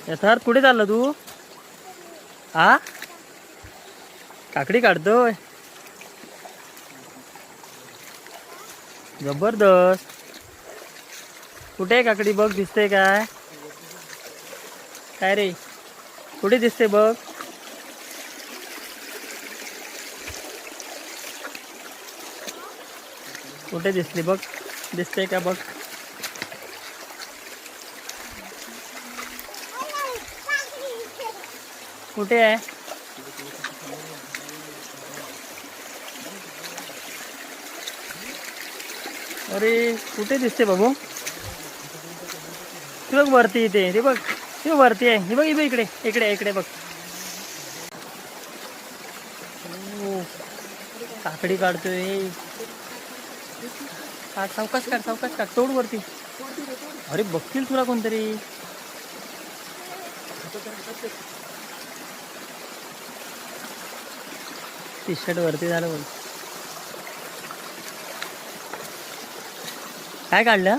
यथार्थ कुठे चालला तू? हा, काकडी काढतोय. जबरदस्त. कुठे आहे काकडी? बघ, दिसते काय? काय रे, कुठे दिसते बघ? कुठे दिसली बघ? दिसते का बघ? कुठे आहे? अरे कुठे दिसते बाबू? ती बघ वरती, इथे ती बघ, ती वरती आहे. ही बघ, ही बघ, इकडे इकडे इकडे बघ. ओ, काकडी काढतोय. काढ, सावकाश काढ, सावकाश काढ, तोड वरती. अरे बघतील तुला कोणतरी. टी शर्ट वरती झालं बघ. काय काढलं?